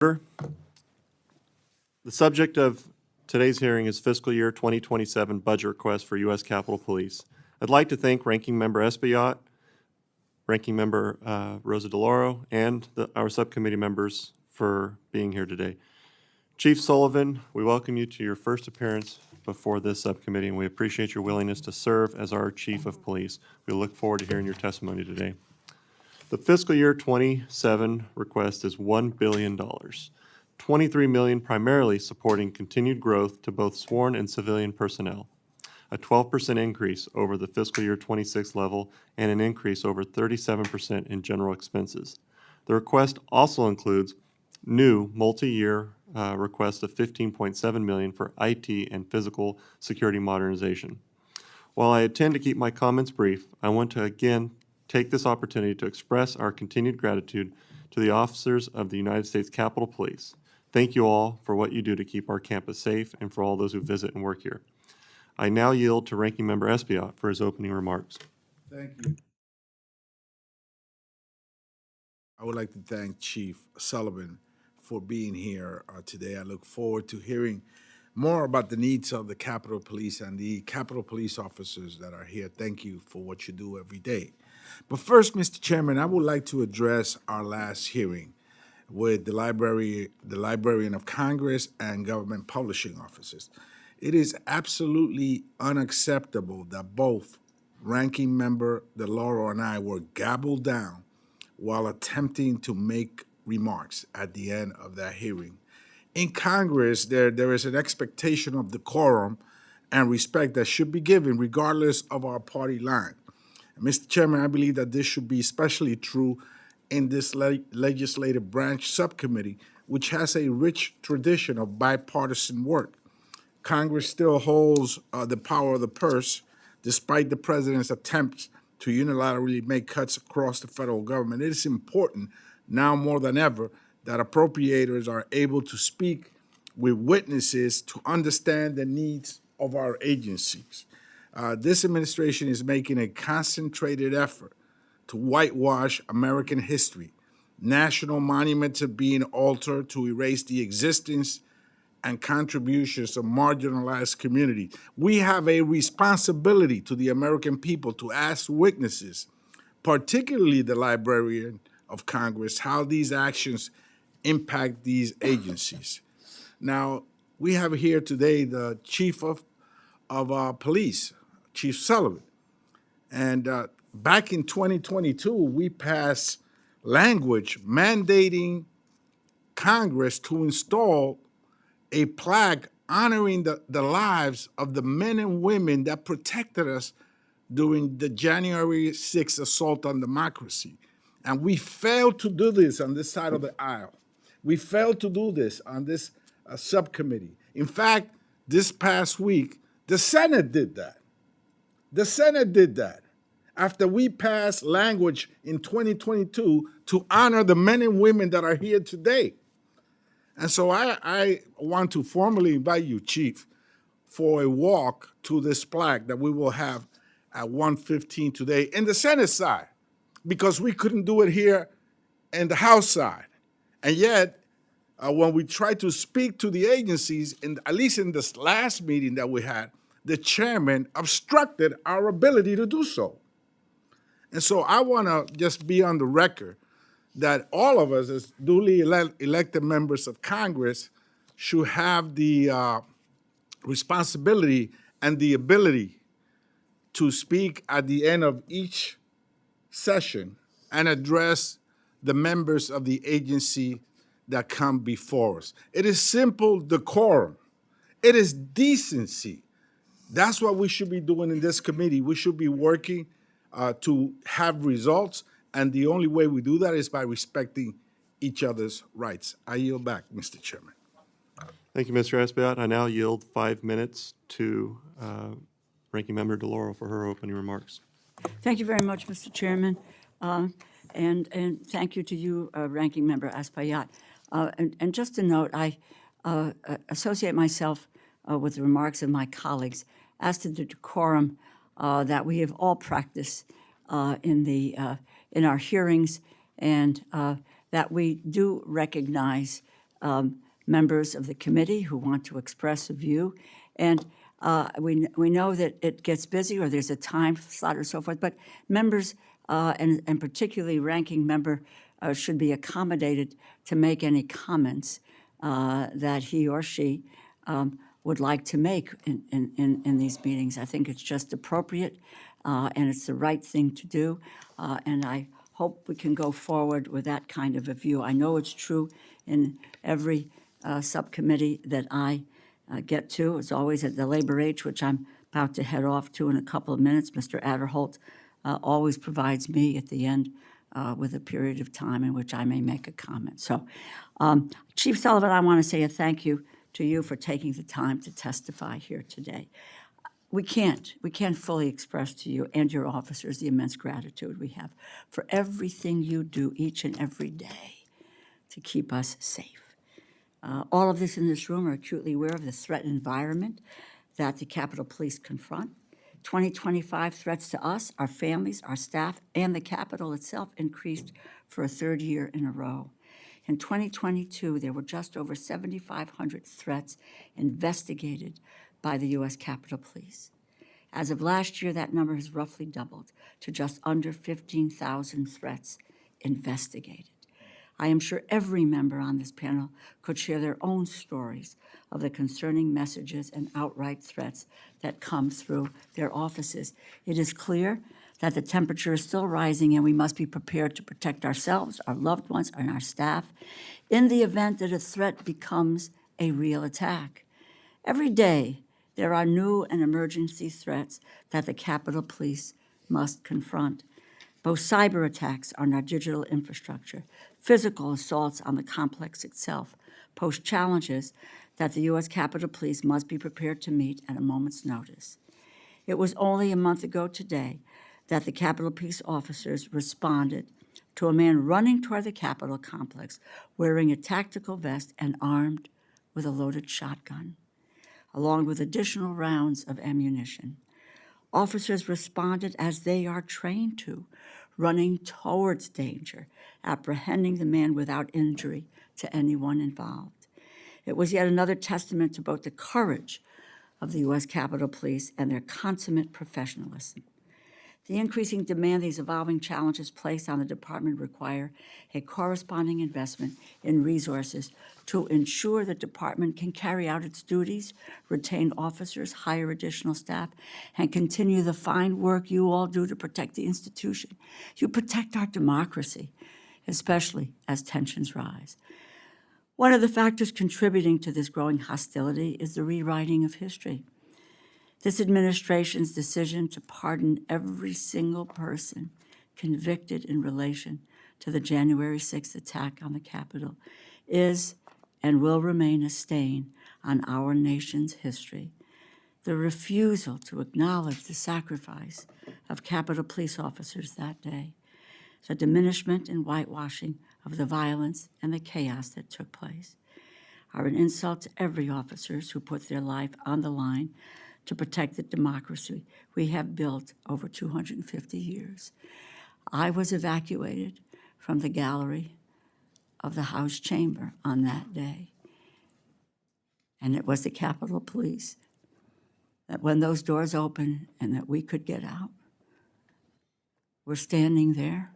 The subject of today's hearing is fiscal year 2027 budget request for U.S. Capitol Police. I'd like to thank Ranking Member Espaillat, Ranking Member Rosa DeLauro, and our subcommittee members for being here today. Chief Sullivan, we welcome you to your first appearance before this subcommittee, and we appreciate your willingness to serve as our Chief of Police. We look forward to hearing your testimony today. The fiscal year 27 request is $1 billion. $23 million primarily supporting continued growth to both sworn and civilian personnel, a 12% increase over the fiscal year 26 level, and an increase over 37% in general expenses. The request also includes new multi-year request of $15.7 million for IT and physical security modernization. While I intend to keep my comments brief, I want to again take this opportunity to express our continued gratitude to the officers of the United States Capitol Police. Thank you all for what you do to keep our campus safe and for all those who visit and work here. I now yield to Ranking Member Espaillat for his opening remarks. Thank you. I would like to thank Chief Sullivan for being here today. I look forward to hearing more about the needs of the Capitol Police and the Capitol Police officers that are here. Thank you for what you do every day. But first, Mr. Chairman, I would like to address our last hearing with the Librarian of Congress and government publishing officers. It is absolutely unacceptable that both Ranking Member DeLauro and I were gabbled down while attempting to make remarks at the end of that hearing. In Congress, there is an expectation of decorum and respect that should be given regardless of our party line. Mr. Chairman, I believe that this should be especially true in this legislative branch subcommittee, which has a rich tradition of bipartisan work. Congress still holds the power of the purse, despite the president's attempts to unilaterally make cuts across the federal government. It is important now more than ever that appropriators are able to speak with witnesses to understand the needs of our agencies. This administration is making a concentrated effort to whitewash American history. National monuments are being altered to erase the existence and contributions of marginalized communities. We have a responsibility to the American people to ask witnesses, particularly the Librarian of Congress, how these actions impact these agencies. Now, we have here today the Chief of Police, Chief Sullivan. And back in 2022, we passed language mandating Congress to install a plaque honoring the lives of the men and women that protected us during the January 6th assault on democracy. And we failed to do this on this side of the aisle. We failed to do this on this subcommittee. In fact, this past week, the Senate did that. The Senate did that after we passed language in 2022 to honor the men and women that are here today. And so I want to formally invite you, Chief, for a walk to this plaque that we will have at 1:15 today in the Senate side, because we couldn't do it here in the House side. And yet, when we tried to speak to the agencies, at least in this last meeting that we had, the chairman obstructed our ability to do so. And so I want to just be on the record that all of us as duly elected members of Congress should have the responsibility and the ability to speak at the end of each session and address the members of the agency that come before us. It is simple decorum. It is decency. That's what we should be doing in this committee. We should be working to have results, and the only way we do that is by respecting each other's rights. I yield back, Mr. Chairman. Thank you, Mr. Espaillat. I now yield 5 minutes to Ranking Member DeLauro for her opening remarks. Thank you very much, Mr. Chairman, and thank you to you, Ranking Member Espaillat. And just a note, I associate myself with the remarks of my colleagues as to the decorum that we have all practiced in our hearings, and that we do recognize members of the committee who want to express a view. And we know that it gets busy or there's a time slot or so forth, but members, and particularly ranking member, should be accommodated to make any comments that he or she would like to make in these meetings. I think it's just appropriate, and it's the right thing to do, and I hope we can go forward with that kind of a view. I know it's true in every subcommittee that I get to. It's always at the Labor H, which I'm about to head off to in a couple of minutes. Mr. Adderholt always provides me at the end with a period of time in which I may make a comment. So, Chief Sullivan, I want to say a thank you to you for taking the time to testify here today. We can't fully express to you and your officers the immense gratitude we have for everything you do each and every day to keep us safe. All of us in this room are acutely aware of the threat environment that the Capitol Police confront. 2025 threats to us, our families, our staff, and the Capitol itself increased for a third year in a row. In 2022, there were just over 7,500 threats investigated by the U.S. Capitol Police. As of last year, that number has roughly doubled to just under 15,000 threats investigated. I am sure every member on this panel could share their own stories of the concerning messages and outright threats that come through their offices. It is clear that the temperature is still rising and we must be prepared to protect ourselves, our loved ones, and our staff in the event that a threat becomes a real attack. Every day, there are new and emergency threats that the Capitol Police must confront. Both cyber attacks on our digital infrastructure, physical assaults on the complex itself, pose challenges that the U.S. Capitol Police must be prepared to meet at a moment's notice. It was only a month ago today that the Capitol Police officers responded to a man running toward the Capitol complex wearing a tactical vest and armed with a loaded shotgun, along with additional rounds of ammunition. Officers responded as they are trained to, running towards danger, apprehending the man without injury to anyone involved. It was yet another testament to both the courage of the U.S. Capitol Police and their consummate professionalism. The increasing demand these evolving challenges place on the department require a corresponding investment in resources to ensure the department can carry out its duties, retain officers, hire additional staff, and continue the fine work you all do to protect the institution. You protect our democracy, especially as tensions rise. One of the factors contributing to this growing hostility is the rewriting of history. This administration's decision to pardon every single person convicted in relation to the January 6th attack on the Capitol is and will remain a stain on our nation's history. The refusal to acknowledge the sacrifice of Capitol Police officers that day, the diminishment and whitewashing of the violence and the chaos that took place, are an insult to every officer who put their life on the line to protect the democracy we have built over 250 years. I was evacuated from the gallery of the House chamber on that day. And it was the Capitol Police that when those doors opened and that we could get out, we're standing there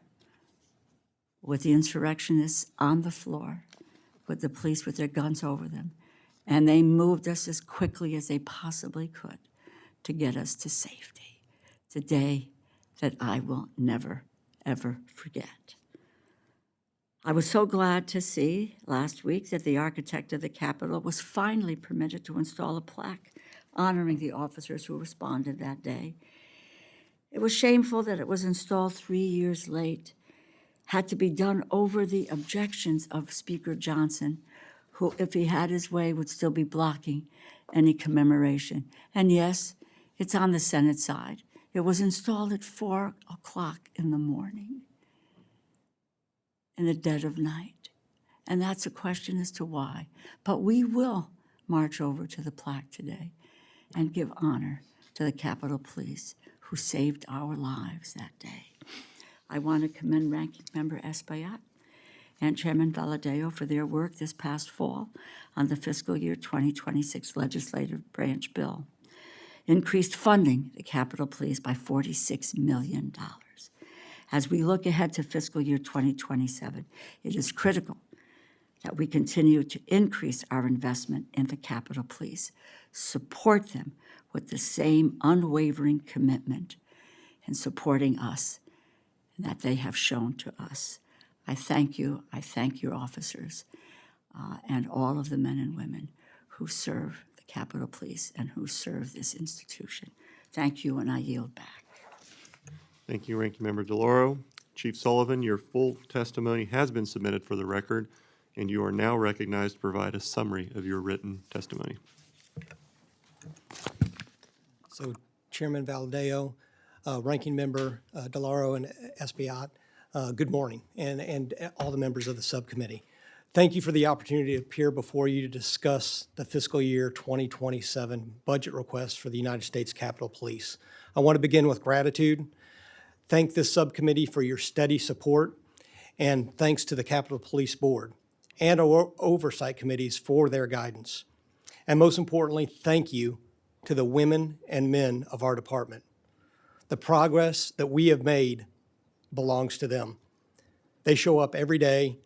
with the insurrectionists on the floor, with the police with their guns over them. And they moved us as quickly as they possibly could to get us to safety. It's a day that I will never, ever forget. I was so glad to see last week that the architect of the Capitol was finally permitted to install a plaque honoring the officers who responded that day. It was shameful that it was installed 3 years late, had to be done over the objections of Speaker Johnson, who, if he had his way, would still be blocking any commemoration. And yes, it's on the Senate side. It was installed at 4 o'clock in the morning, in the dead of night. And that's a question as to why. But we will march over to the plaque today and give honor to the Capitol Police who saved our lives that day. I want to commend Ranking Member Espaillat and Chairman Valadeo for their work this past fall on the fiscal year 2026 legislative branch bill. Increased funding the Capitol Police by $46 million. As we look ahead to fiscal year 2027, it is critical that we continue to increase our investment in the Capitol Police, support them with the same unwavering commitment in supporting us that they have shown to us. I thank you. I thank your officers and all of the men and women who serve the Capitol Police and who serve this institution. Thank you, and I yield back. Thank you, Ranking Member DeLauro. Chief Sullivan, your full testimony has been submitted for the record, and you are now recognized to provide a summary of your written testimony. So Chairman Valadeo, Ranking Member DeLauro and Espaillat, good morning, and all the members of the subcommittee. Thank you for the opportunity to appear before you to discuss the fiscal year 2027 budget request for the United States Capitol Police. I want to begin with gratitude. Thank this subcommittee for your steady support, and thanks to the Capitol Police Board and our oversight committees for their guidance. And most importantly, thank you to the women and men of our department. The progress that we have made belongs to them. They show up every day,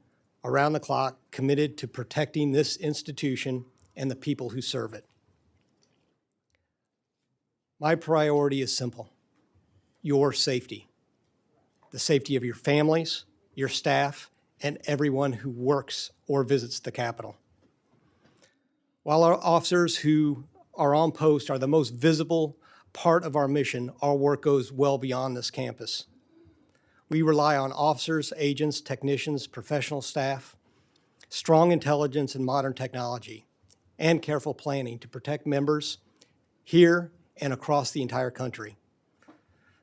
around the clock, committed to protecting this institution and the people who serve it. My priority is simple: your safety, the safety of your families, your staff, and everyone who works or visits the Capitol. While our officers who are on post are the most visible part of our mission, our work goes well beyond this campus. We rely on officers, agents, technicians, professional staff, strong intelligence and modern technology, and careful planning to protect members here and across the entire country.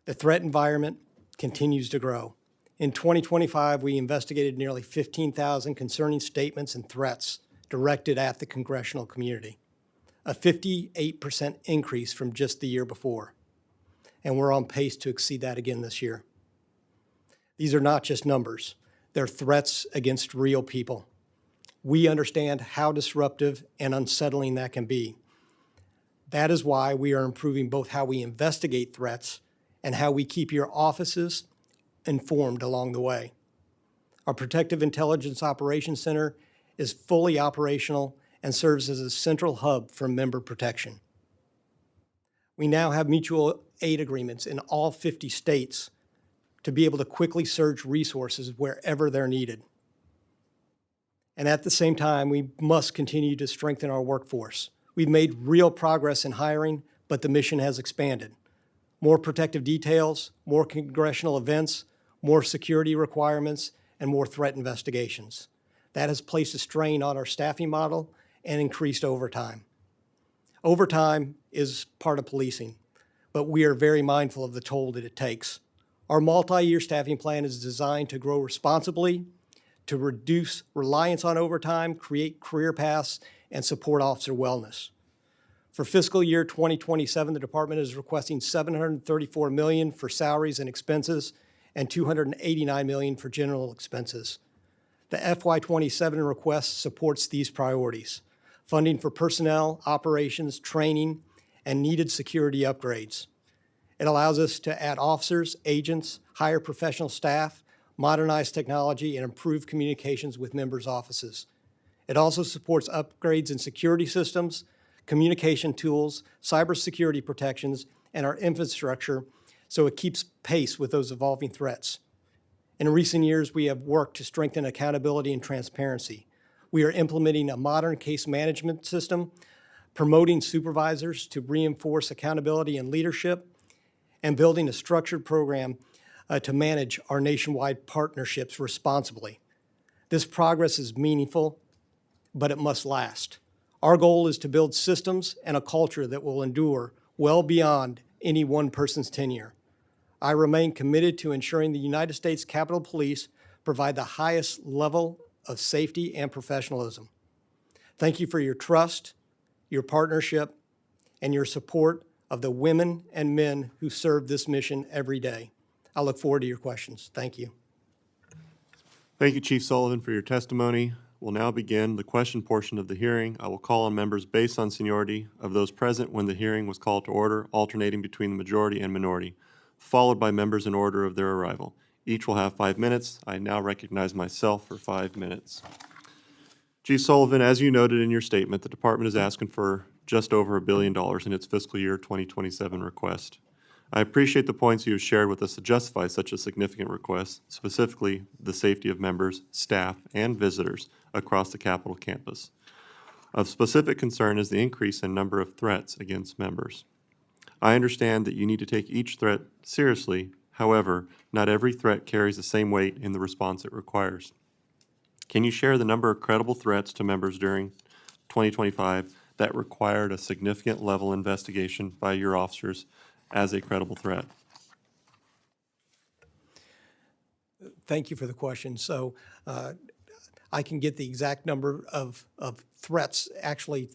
The threat environment continues to grow. In 2025, we investigated nearly 15,000 concerning statements and threats directed at the congressional community, a 58% increase from just the year before. And we're on pace to exceed that again this year. These are not just numbers. They're threats against real people. We understand how disruptive and unsettling that can be. That is why we are improving both how we investigate threats and how we keep your offices informed along the way. Our Protective Intelligence Operations Center is fully operational and serves as a central hub for member protection. We now have mutual aid agreements in all 50 states to be able to quickly surge resources wherever they're needed. And at the same time, we must continue to strengthen our workforce. We've made real progress in hiring, but the mission has expanded. More protective details, more congressional events, more security requirements, and more threat investigations. That has placed a strain on our staffing model and increased overtime. Overtime is part of policing, but we are very mindful of the toll that it takes. Our multi-year staffing plan is designed to grow responsibly, to reduce reliance on overtime, create career paths, and support officer wellness. For fiscal year 2027, the department is requesting $734 million for salaries and expenses and $289 million for general expenses. The FY2027 request supports these priorities: funding for personnel, operations, training, and needed security upgrades. It allows us to add officers, agents, hire professional staff, modernize technology, and improve communications with members' offices. It also supports upgrades in security systems, communication tools, cybersecurity protections, and our infrastructure so it keeps pace with those evolving threats. In recent years, we have worked to strengthen accountability and transparency. We are implementing a modern case management system, promoting supervisors to reinforce accountability and leadership, and building a structured program to manage our nationwide partnerships responsibly. This progress is meaningful, but it must last. Our goal is to build systems and a culture that will endure well beyond any one person's tenure. I remain committed to ensuring the United States Capitol Police provide the highest level of safety and professionalism. Thank you for your trust, your partnership, and your support of the women and men who serve this mission every day. I look forward to your questions. Thank you. Thank you, Chief Sullivan, for your testimony. We'll now begin the question portion of the hearing. I will call on members based on seniority of those present when the hearing was called to order, alternating between the majority and minority, followed by members in order of their arrival. Each will have 5 minutes. I now recognize myself for 5 minutes. Chief Sullivan, as you noted in your statement, the department is asking for just over $1 billion in its fiscal year 2027 request. I appreciate the points you have shared with us to justify such a significant request, specifically the safety of members, staff, and visitors across the Capitol campus. Of specific concern is the increase in number of threats against members. I understand that you need to take each threat seriously. However, not every threat carries the same weight in the response it requires. Can you share the number of credible threats to members during 2025 that required a significant level investigation by your officers as a credible threat? Thank you for the question. So I can get the exact number of threats, actually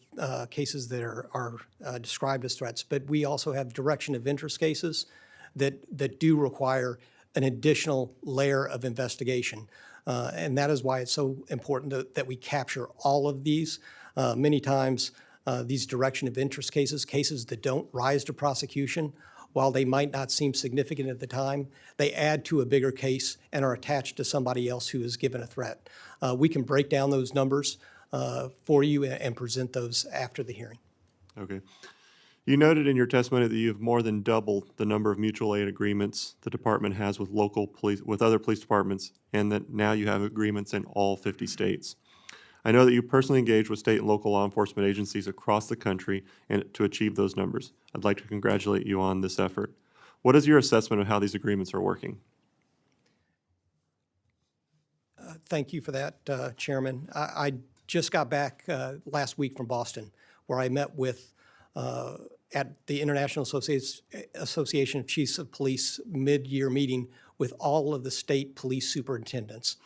cases that are described as threats, but we also have direction of interest cases that do require an additional layer of investigation. And that is why it's so important that we capture all of these. Many times, these direction of interest cases that don't rise to prosecution, while they might not seem significant at the time, they add to a bigger case and are attached to somebody else who is given a threat. We can break down those numbers for you and present those after the hearing. Okay. You noted in your testimony that you have more than doubled the number of mutual aid agreements the department has with local police, with other police departments, and that now you have agreements in all 50 states. I know that you personally engage with state and local law enforcement agencies across the country and to achieve those numbers. I'd like to congratulate you on this effort. What is your assessment of how these agreements are working? Thank you for that, Chairman. I just got back last week from Boston, where I met with at the International Association of Chiefs of Police mid-year meeting with all of the state police superintendents.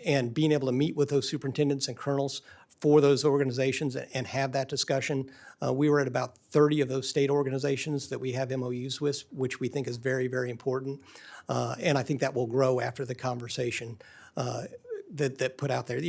And being able to meet with those superintendents and colonels for those organizations and have that discussion. We were at about 30 of those state organizations that we have MOUs with, which we think is very, very important. And I think that will grow after the conversation that put out there.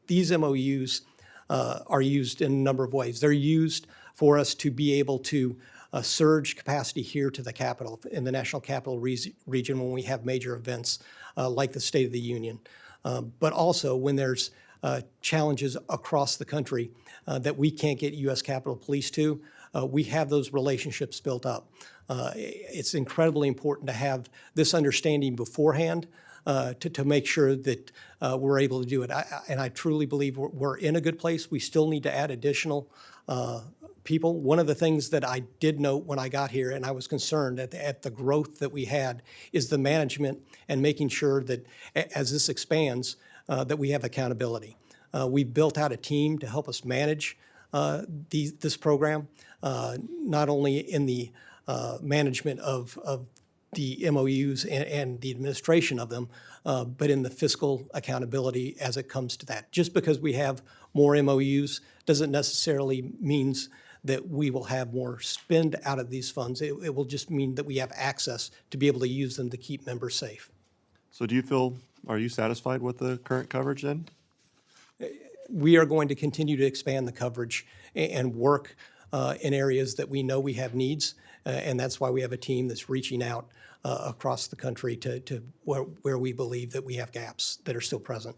These MOUs are used in a number of ways. They're used for us to be able to surge capacity here to the Capitol, in the National Capital Region when we have major events like the State of the Union. But also when there's challenges across the country that we can't get U.S. Capitol Police to, we have those relationships built up. It's incredibly important to have this understanding beforehand to make sure that we're able to do it. And I truly believe we're in a good place. We still need to add additional people. One of the things that I did note when I got here, and I was concerned at the growth that we had, is the management and making sure that as this expands, that we have accountability. We built out a team to help us manage this program, not only in the management of the MOUs and the administration of them, but in the fiscal accountability as it comes to that. Just because we have more MOUs doesn't necessarily means that we will have more spend out of these funds. It will just mean that we have access to be able to use them to keep members safe. So are you satisfied with the current coverage then? We are going to continue to expand the coverage and work in areas that we know we have needs, and that's why we have a team that's reaching out across the country to where we believe that we have gaps that are still present.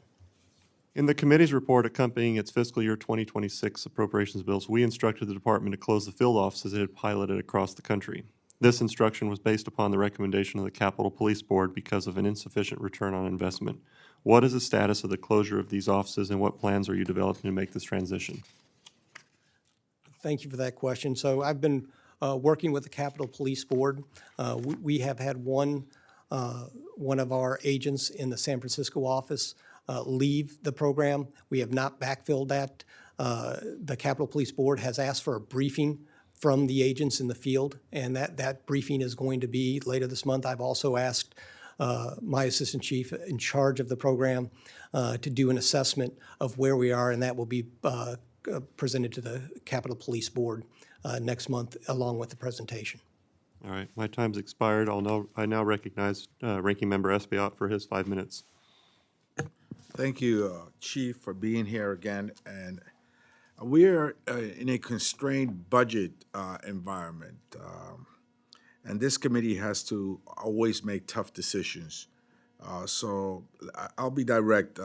In the committee's report accompanying its fiscal year 2026 appropriations bills, we instructed the department to close the field offices it had piloted across the country. This instruction was based upon the recommendation of the Capitol Police Board because of an insufficient return on investment. What is the status of the closure of these offices, and what plans are you developing to make this transition? Thank you for that question. So I've been working with the Capitol Police Board. We have had one of our agents in the San Francisco office leave the program. We have not backfilled that. The Capitol Police Board has asked for a briefing from the agents in the field, and that briefing is going to be later this month. I've also asked my assistant chief in charge of the program to do an assessment of where we are, and that will be presented to the Capitol Police Board next month along with the presentation. All right, my time's expired. I now recognize Ranking Member Espaillat for his 5 minutes. Thank you, Chief, for being here again. And we're in a constrained budget environment. And this committee has to always make tough decisions. So I'll be direct.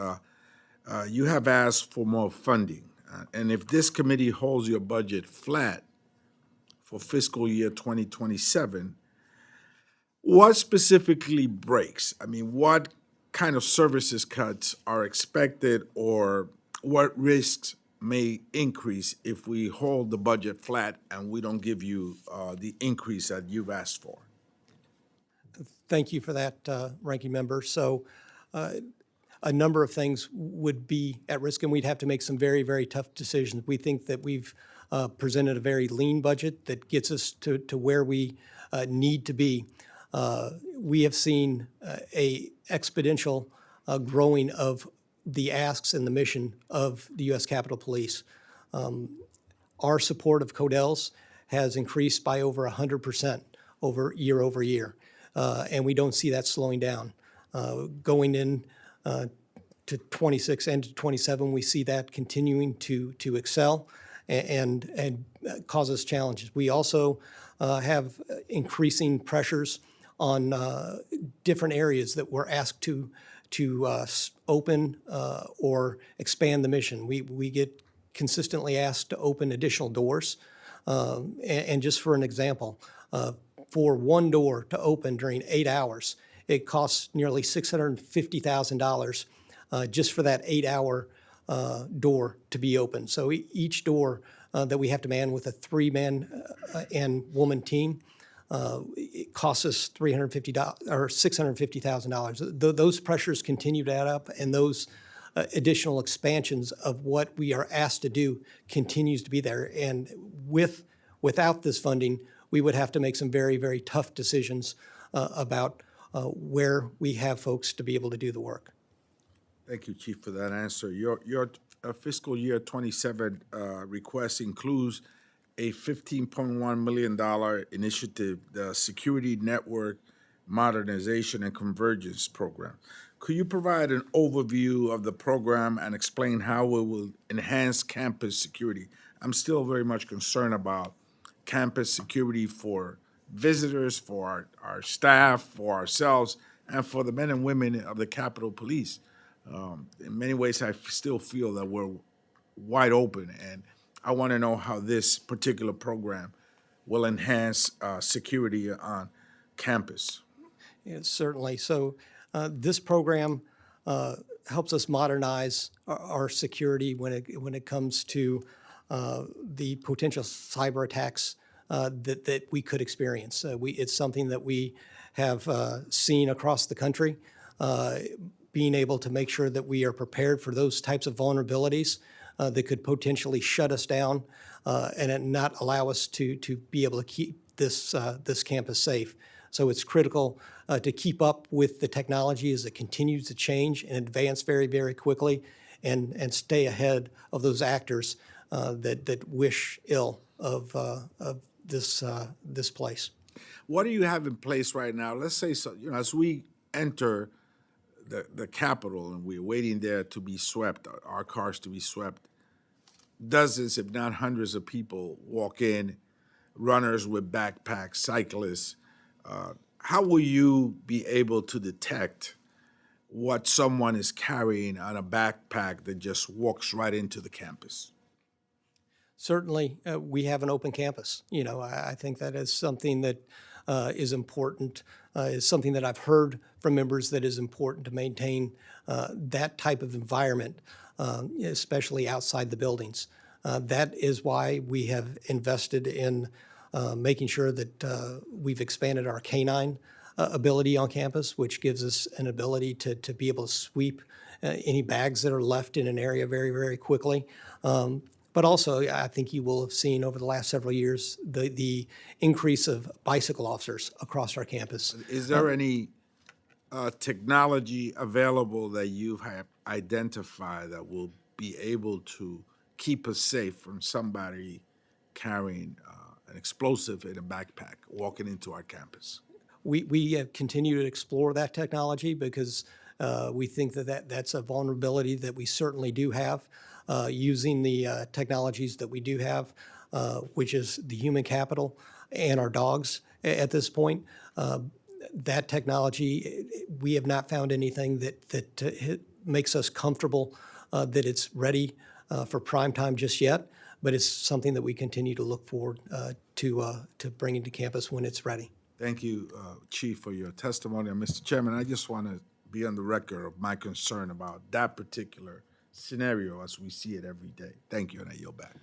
You have asked for more funding. And if this committee holds your budget flat for fiscal year 2027, what specifically breaks? I mean, what kind of services cuts are expected, or what risks may increase if we hold the budget flat and we don't give you the increase that you've asked for? Thank you for that, Ranking Member. So a number of things would be at risk, and we'd have to make some very, very tough decisions. We think that we've presented a very lean budget that gets us to where we need to be. We have seen a exponential growing of the asks and the mission of the U.S. Capitol Police. Our support of CODELs has increased by over 100% over year, and we don't see that slowing down. Going in to 26 and to 27, we see that continuing to excel and cause us challenges. We also have increasing pressures on different areas that we're asked to open or expand the mission. We get consistently asked to open additional doors. And just for an example, for one door to open during 8 hours, it costs nearly $650,000 just for that 8-hour door to be open. So each door that we have to man with a 3-man and woman team, it costs us $650,000. Those pressures continue to add up, and those additional expansions of what we are asked to do continues to be there. And without this funding, we would have to make some very, very tough decisions about where we have folks to be able to do the work. Thank you, Chief, for that answer. Your fiscal year 27 request includes a $15.1 million initiative, the Security Network Modernization and Convergence Program. Could you provide an overview of the program and explain how it will enhance campus security? I'm still very much concerned about campus security for visitors, for our staff, for ourselves, and for the men and women of the Capitol Police. In many ways, I still feel that we're wide open, and I want to know how this particular program will enhance security on campus. Yeah, certainly. So this program helps us modernize our security when it comes to the potential cyber attacks that we could experience. It's something that we have seen across the country. Being able to make sure that we are prepared for those types of vulnerabilities that could potentially shut us down and not allow us to be able to keep this campus safe. So it's critical to keep up with the technology as it continues to change and advance very, very quickly, and stay ahead of those actors that wish ill of this place. What do you have in place right now? Let's say, so, as we enter the Capitol and we're waiting there to be swept, our cars to be swept, dozens, if not hundreds of people walk in, runners with backpacks, cyclists. How will you be able to detect what someone is carrying on a backpack that just walks right into the campus? Certainly, we have an open campus. I think that is something that is important, is something that I've heard from members that is important to maintain that type of environment, especially outside the buildings. That is why we have invested in making sure that we've expanded our canine ability on campus, which gives us an ability to be able to sweep any bags that are left in an area very, very quickly. But also, I think you will have seen over the last several years the increase of bicycle officers across our campus. Is there any technology available that you have identified that will be able to keep us safe from somebody carrying an explosive in a backpack walking into our campus? We continue to explore that technology because We think that's a vulnerability that we certainly do have using the technologies that we do have, which is the human capital and our dogs at this point. That technology, we have not found anything that makes us comfortable that it's ready for prime time just yet, but it's something that we continue to look forward to bringing to campus when it's ready. Thank you, Chief, for your testimony. And Mr. Chairman, I just want to be on the record of my concern about that particular scenario as we see it every day. Thank you, and I yield back.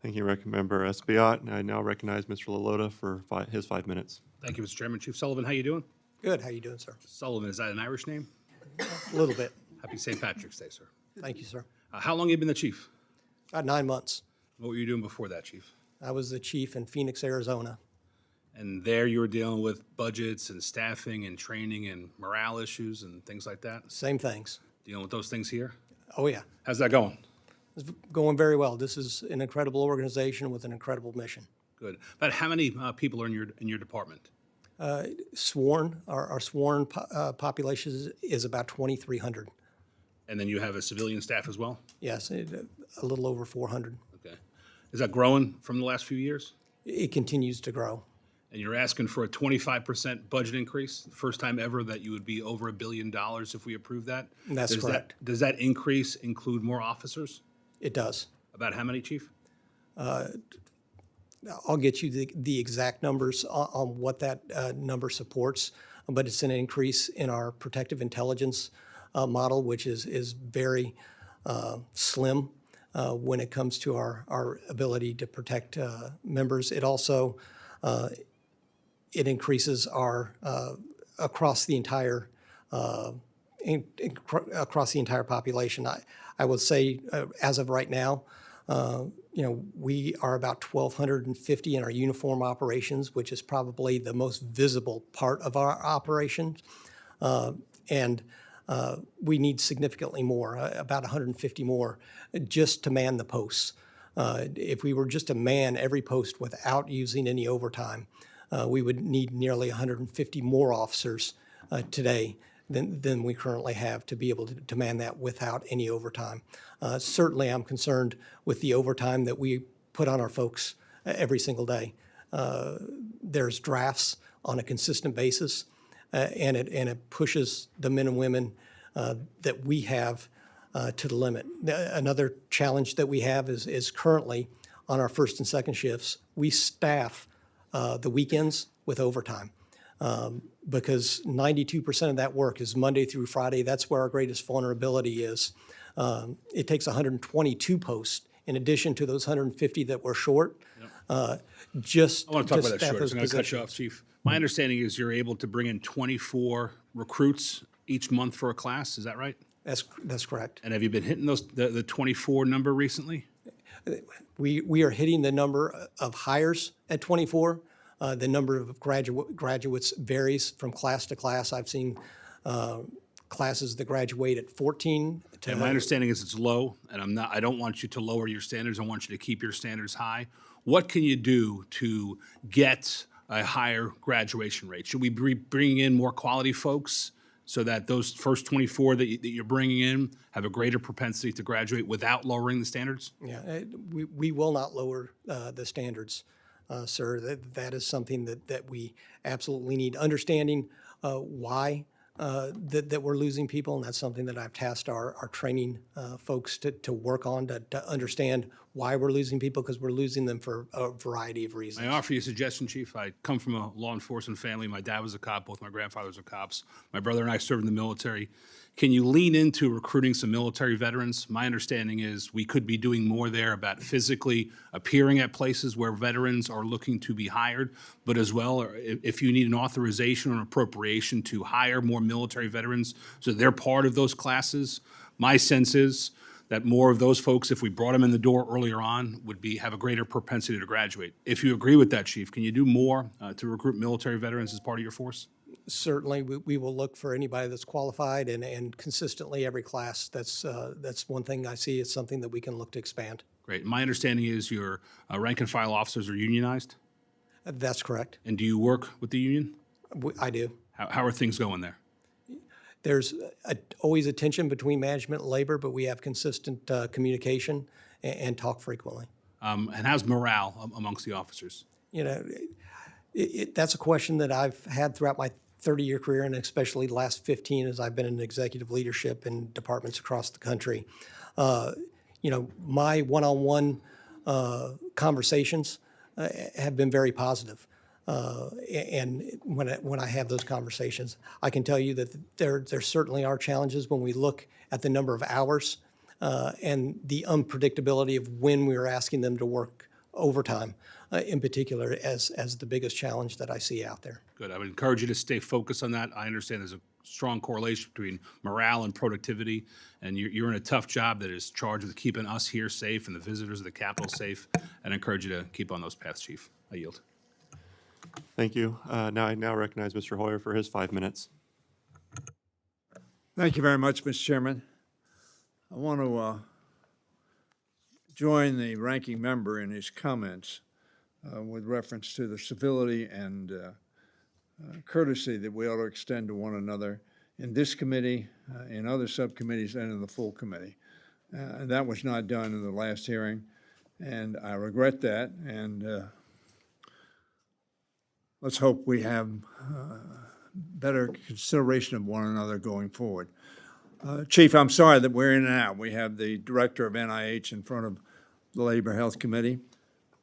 Thank you, Ranking Member Espaillat. And I now recognize Mr. Lalota for his 5 minutes. Thank you, Mr. Chairman. Chief Sullivan, how you doing? Good. How you doing, sir? Sullivan, is that an Irish name? A little bit. Happy St. Patrick's Day, sir. Thank you, sir. How long have you been the chief? About 9 months. What were you doing before that, chief? I was the chief in Phoenix, Arizona. And there you were dealing with budgets and staffing and training and morale issues and things like that? Same things. Dealing with those things here? Oh, yeah. How's that going? It's going very well. This is an incredible organization with an incredible mission. Good. About how many people are in your department? Sworn, our sworn population is about 2,300. And then you have a civilian staff as well? Yes, a little over 400. Okay. Is that growing from the last few years? It continues to grow. And you're asking for a 25% budget increase, the first time ever that you would be over $1 billion if we approve that? That's correct. Does that increase include more officers? It does. About how many, Chief? I'll get you the exact numbers on what that number supports, but it's an increase in our protective intelligence model, which is very slim when it comes to our ability to protect members. It also it increases our across the entire across the entire population. I would say as of right now, we are about 1,250 in our uniform operations, which is probably the most visible part of our operations. And we need significantly more, about 150 more, just to man the posts. If we were just to man every post without using any overtime, we would need nearly 150 more officers today than we currently have to be able to man that without any overtime. Certainly, I'm concerned with the overtime that we put on our folks every single day. There's drafts on a consistent basis, and it pushes the men and women that we have to the limit. Another challenge that we have is currently on our first and second shifts, we staff the weekends with overtime. Because 92% of that work is Monday through Friday. That's where our greatest vulnerability is. It takes 122 posts in addition to those 150 that we're short. Just I want to talk about that staff short. those I'm going to cut you positions. off, Chief. My understanding is you're able to bring in 24 recruits each month for a class. Is that right? That's correct. And have you been hitting the 24 number recently? We are hitting the number of hires at 24. The number of graduates varies from class to class. I've seen classes that graduate at 14 to And my understanding is it's low, and I don't want you to lower your standards. I want you to keep your standards high. What can you do to get a higher graduation rate? Should we be bringing in more quality folks so that those first 24 that you're bringing in have a greater propensity to graduate without lowering the standards? Yeah, we will not lower the standards, sir. That is something that we absolutely need. Understanding why that we're losing people, and that's something that I've tasked our training folks to work on, to understand why we're losing people, because we're losing them for a variety of reasons. I offer you a suggestion, Chief. I come from a law enforcement family. My dad was a cop. Both my grandfathers are cops. My brother and I served in the military. Can you lean into recruiting some military veterans? My understanding is we could be doing more there about physically appearing at places where veterans are looking to be hired, but as well, if you need an authorization or an appropriation to hire more military veterans so they're part of those classes, my sense is that more of those folks, if we brought them in the door earlier on, would have a greater propensity to graduate. If you agree with that, Chief, can you do more to recruit military veterans as part of your force? Certainly, we will look for anybody that's qualified and consistently every class. That's one thing I see. It's something that we can look to expand. Great. My understanding is your rank and file officers are unionized, That's correct. and do you work with the union? I do. How are things going there? There's always a tension between management and labor, but we have consistent communication and talk frequently. And how's morale amongst the officers? You know, that's a question that I've had throughout my 30-year career, and especially the last 15 as I've been in executive leadership in departments across the country. You know, my one-on-one conversations have been very positive. And when I have those conversations, I can tell you that there certainly are challenges when we look at the number of hours and the unpredictability of when we are asking them to work overtime, in particular, as the biggest challenge that I see out there. Good. I would encourage you to stay focused on that. I understand there's a strong correlation between morale and productivity, and you're in a tough job that is charged with keeping us here safe and the visitors of the Capitol safe. And I encourage you to keep on those paths, Chief. I yield. Thank you. I now recognize Mr. Hoyer for his 5 minutes. Thank you very much, Mr. Chairman. I want to join the ranking member in his comments with reference to the civility and courtesy that we ought to extend to one another in this committee, in other subcommittees, and in the full committee. And that was not done in the last hearing, and I regret that. And let's hope we have better consideration of one another going forward. Chief, I'm sorry that we're in and out. We have the director of NIH in front of the Labor Health Committee.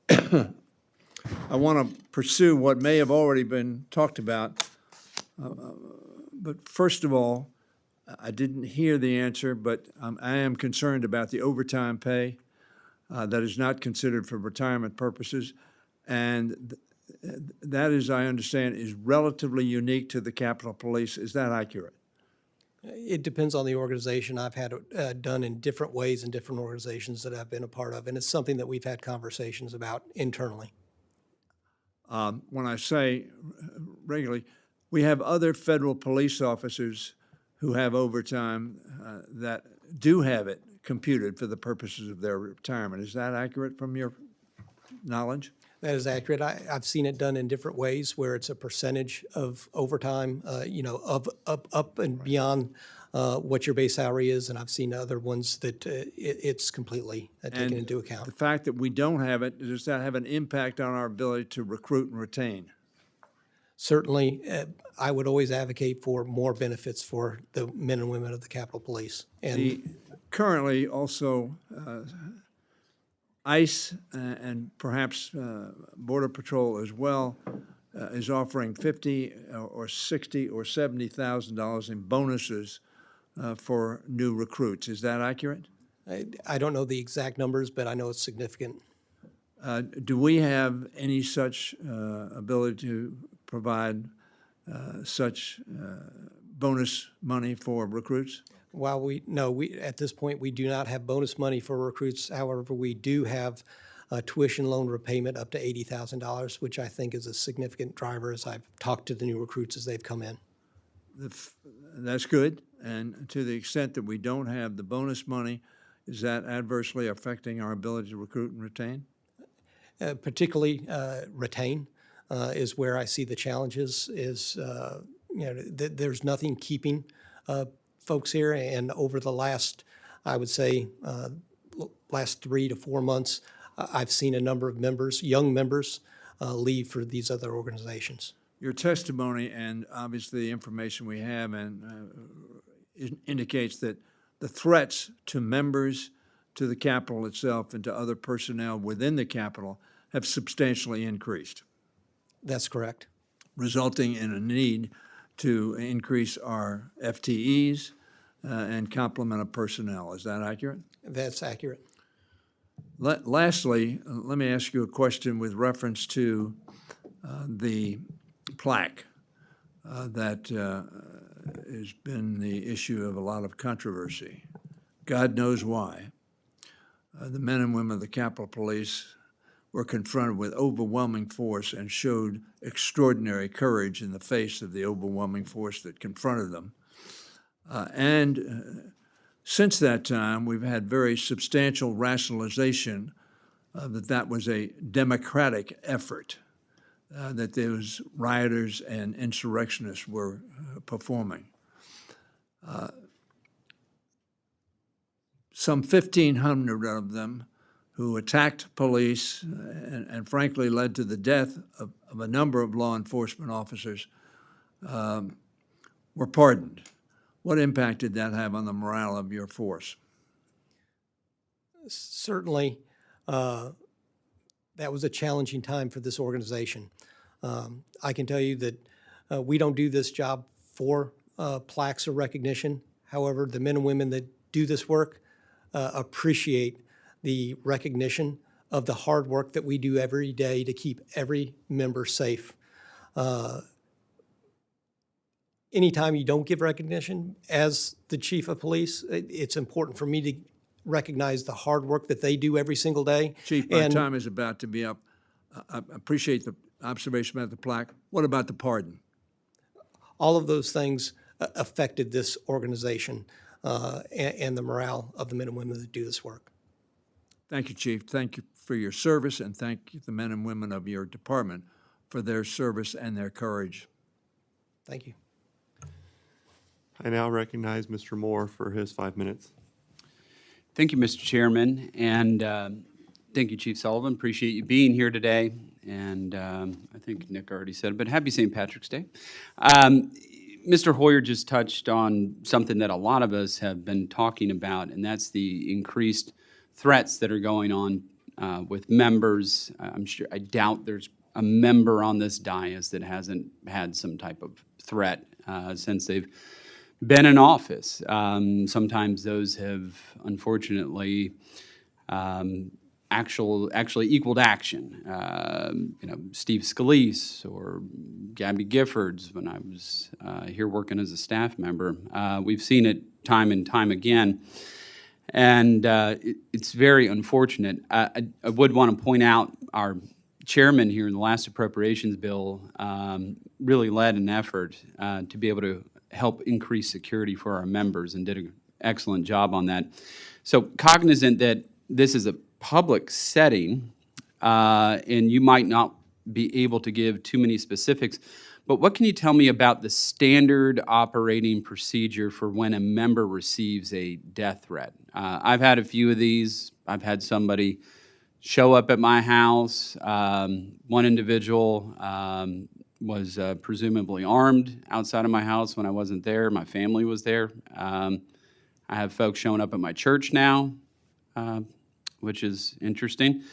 I want to pursue what may have already been talked about. But first of all, I didn't hear the answer, but I am concerned about the overtime pay that is not considered for retirement purposes. And that, as I understand, is relatively unique to the Capitol Police. Is that accurate? It depends on the organization. I've had it done in different ways in different organizations that I've been a part of, and it's something that we've had conversations about internally. When I say regularly, we have other federal police officers who have overtime that do have it computed for the purposes of their retirement. Is that accurate from your knowledge? That is accurate. I've seen it done in different ways where it's a percentage of overtime, you know, of up and beyond what your base salary is, and I've seen other ones that it's completely taken into account. The fact that we don't have it, does that have an impact on our ability to recruit and retain? Certainly, I would always advocate for more benefits for the men and women of the Capitol Police. And Currently, also, ICE and perhaps Border Patrol as well is offering $50,000 or $60,000 or $70,000 in bonuses for new recruits. Is that accurate? I don't know the exact numbers, but I know it's significant. Do we have any such ability to provide such bonus money for recruits? While we at this point, we do not have bonus money for recruits. However, we do have a tuition loan repayment up to $80,000, which I think is a significant driver as I've talked to the new recruits as they've come in. That's good. And to the extent that we don't have the bonus money, is that adversely affecting our ability to recruit and retain? Particularly retain is where I see the challenges. There's nothing keeping folks here, and over the last, I would say, last 3 to 4 months, I've seen a number of members, young members, leave for these other organizations. Your testimony and obviously the information we have indicates that the threats to members, to the Capitol itself, and to other personnel within the Capitol have substantially increased. That's correct. Resulting in a need to increase our FTEs and complement of personnel. Is that accurate? That's accurate. Lastly, let me ask you a question with reference to the plaque that has been the issue of a lot of controversy. God knows why. The men and women of the Capitol Police were confronted with overwhelming force and showed extraordinary courage in the face of the overwhelming force that confronted them. Since that time, we've had very substantial rationalization that was a democratic effort that those rioters and insurrectionists were performing. some 1,500 of them who attacked police and frankly led to the death of a number of law enforcement officers were pardoned. What impact did that have on the morale of your force? Certainly, that was a challenging time for this organization. I can tell you that we don't do this job for plaques or recognition. However, the men and women that do this work appreciate the recognition of the hard work that we do every day to keep every member safe. Anytime you don't give recognition, as the chief of police, it's important for me to recognize the hard work that they do every single day. Chief, my And time is about to be up. I appreciate the observation about the plaque. What about the pardon? all of those things affected this organization and the morale of the men and women that do this work. Thank you, Chief. Thank you for your service, and thank you, the men and women of your department, for their service and their courage. Thank you. I now recognize Mr. Moore for his 5 minutes. Thank you, Mr. Chairman, and thank you, Chief Sullivan. Appreciate you being here today. And I think Nick already said it, but happy St. Patrick's Day. Mr. Hoyer just touched on something that a lot of us have been talking about, and that's the increased threats that are going on with members. I doubt there's a member on this dais that hasn't had some type of threat since they've been in office. Sometimes those have unfortunately actually equaled action. Steve Scalise or Gabby Giffords when I was here working as a staff member. We've seen it time and time again, and it's very unfortunate. I would want to point out our chairman here in the last appropriations bill really led an effort to be able to help increase security for our members and did an excellent job on that. So cognizant that this is a public setting and you might not be able to give too many specifics, but what can you tell me about the standard operating procedure for when a member receives a death threat? I've had a few of these. I've had somebody show up at my house. One individual was presumably armed outside of my house when I wasn't there. My family was there. I have folks showing up at my church now, which is interesting.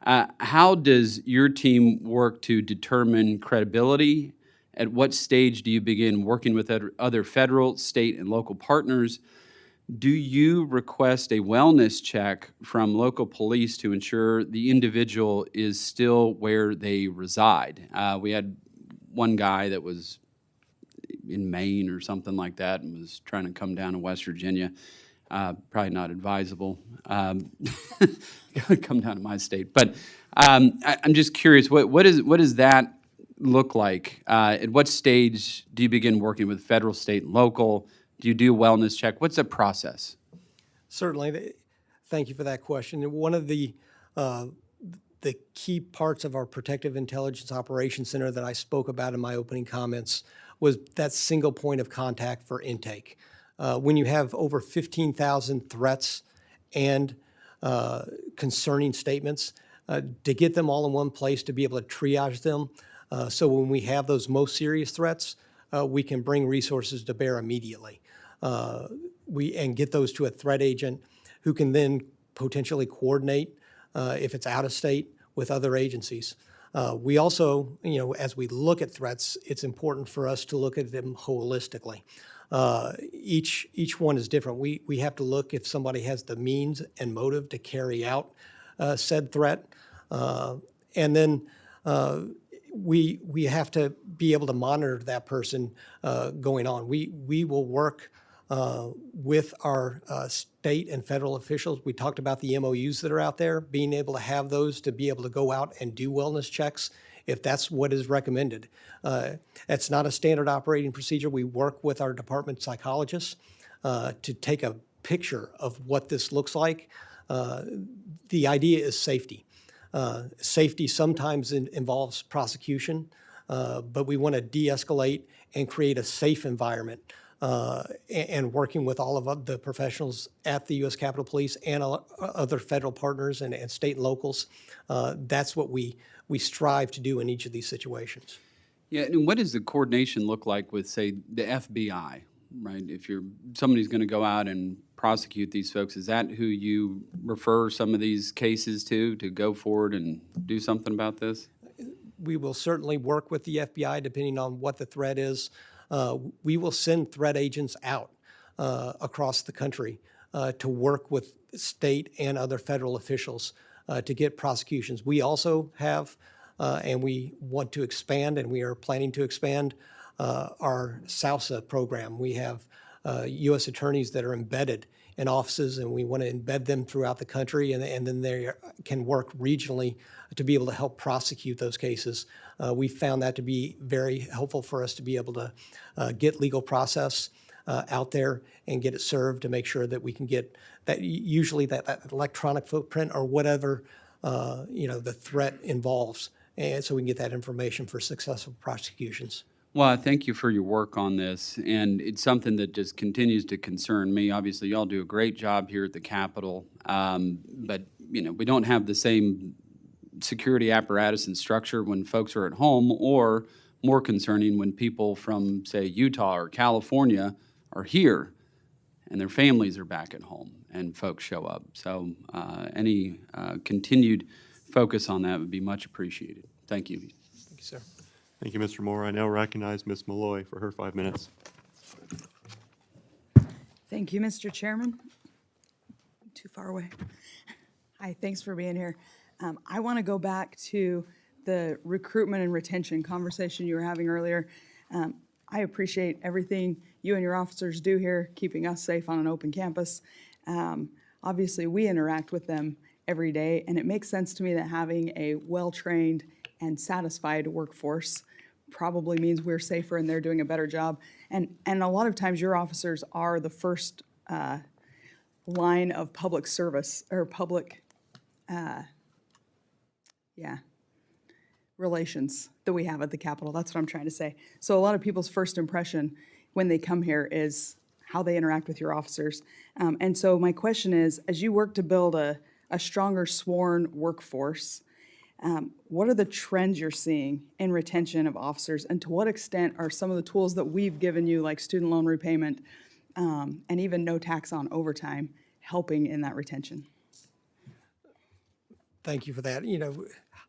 How does your team work to determine credibility? At what stage do you begin working with other federal, state, and local partners? Do you request a wellness check from local police to ensure the individual is still where they reside? We had one guy that was in Maine or something like that and was trying to come down to West Virginia. Probably not advisable. Come down to my state. But I'm just curious, what does that look like? At what stage do you begin working with federal, state, and local? Do you do a wellness check? What's the process? Certainly. Thank you for that question. And one of the key parts of our Protective Intelligence Operations Center that I spoke about in my opening comments was that single point of contact for intake. When you have over 15,000 threats and concerning statements, to get them all in one place, to be able to triage them, so when we have those most serious threats, we can bring resources to bear immediately. And get those to a threat agent who can then potentially coordinate if it's out of state with other agencies. We also, as we look at threats, it's important for us to look at them holistically. Each one is different. We have to look if somebody has the means and motive to carry out said threat. And then we have to be able to monitor that person going on. We will work with our state and federal officials. We talked about the MOUs that are out there, being able to have those to be able to go out and do wellness checks if that's what is recommended. It's not a standard operating procedure. We work with our department psychologists to take a picture of what this looks like. The idea is safety. Safety sometimes involves prosecution, but we want to de-escalate and create a safe environment and working with all of the professionals at the U.S. Capitol Police and other federal partners and state and locals. That's what we strive to do in each of these situations. Yeah, and what does the coordination look like with, say, the FBI, right? If somebody's going to go out and prosecute these folks, is that who you refer some of these cases to go forward and do something about this? We will certainly work with the FBI depending on what the threat is. We will send threat agents out across the country to work with state and other federal officials to get prosecutions. We also have, and we want to expand, and we are planning to expand our SAUSA program. We have U.S. attorneys that are embedded in offices, and we want to embed them throughout the country, and then they can work regionally to be able to help prosecute those cases. We found that to be very helpful for us to be able to get legal process out there and get it served to make sure that we can get that, usually that electronic footprint or whatever the threat involves, and so we can get that information for successful prosecutions. Well, I thank you for your work on this, and it's something that just continues to concern me. Obviously, y'all do a great job here at the Capitol, but we don't have the same security apparatus and structure when folks are at home, or more concerning when people from, say, Utah or California are here and their families are back at home and folks show up. So any continued focus on that would be much appreciated. Thank you. Thank you, sir. Thank you, Mr. Moore. I now recognize Ms. Malloy for her 5 minutes. Thank you, Mr. Chairman. Too far away. Hi, thanks for being here. I want to go back to the recruitment and retention conversation you were having earlier. I appreciate everything you and your officers do here, keeping us safe on an open campus. Obviously, we interact with them every day, and it makes sense to me that having a well-trained and satisfied workforce probably means we're safer and they're doing a better job. And a lot of times your officers are the first line of public service or public relations that we have at the Capitol. That's what I'm trying to say. So a lot of people's first impression when they come here is how they interact with your officers. And so my question is, as you work to build a stronger sworn workforce, what are the trends you're seeing in retention of officers, and to what extent are some of the tools that we've given you, like student loan repayment and even no tax on overtime, helping in that retention? Thank you for that.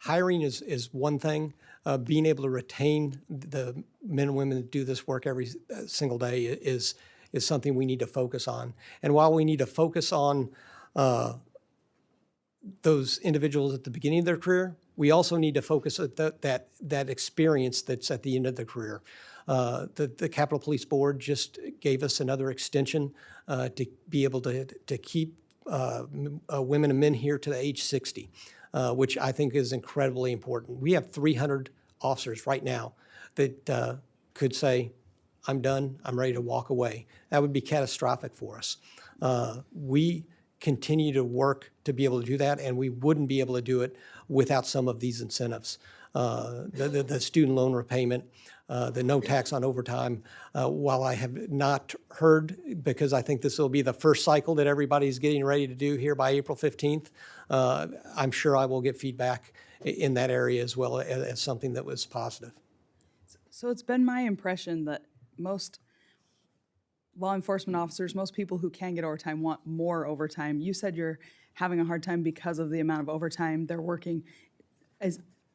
Hiring is one thing. Being able to retain the men and women that do this work every single day is something we need to focus on. And while we need to focus on those individuals at the beginning of their career, we also need to focus at that experience that's at the end of their career. The Capitol Police Board just gave us another extension to be able to keep women and men here to the age 60, which I think is incredibly important. We have 300 officers right now that could say, I'm done, I'm ready to walk away. That would be catastrophic for us. We continue to work to be able to do that, and we wouldn't be able to do it without some of these incentives. The student loan repayment, the no tax on overtime, while I have not heard, because I think this will be the first cycle that everybody's getting ready to do here by April 15th, I'm sure I will get feedback in that area as well as something that was positive. So it's been my impression that most law enforcement officers, most people who can get overtime want more overtime. You said you're having a hard time because of the amount of overtime they're working.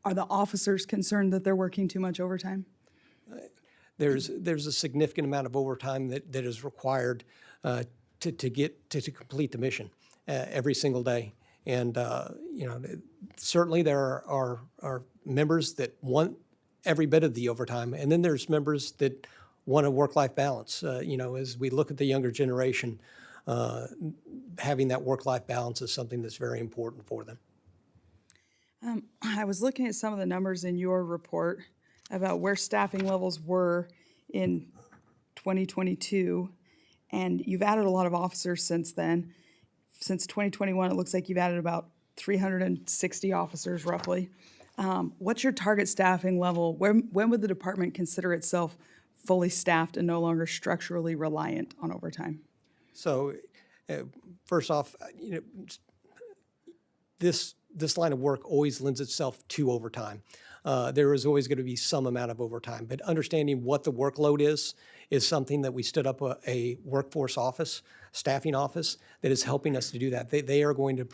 Are the officers concerned that they're working too much overtime? There's a significant amount of overtime that is required to complete the mission every single day. And certainly there are members that want every bit of the overtime, and then there's members that want a work-life balance. As we look at the younger generation, having that work-life balance is something that's very important for them. I was looking at some of the numbers in your report about where staffing levels were in 2022, and you've added a lot of officers since then. Since 2021, it looks like you've added about 360 officers roughly. What's your target staffing level? When would the department consider itself fully staffed and no longer structurally reliant on overtime? So, first off, this line of work always lends itself to overtime. There is always going to be some amount of overtime, but understanding what the workload is something that we stood up a workforce office, staffing office, that is helping us to do that. They are going to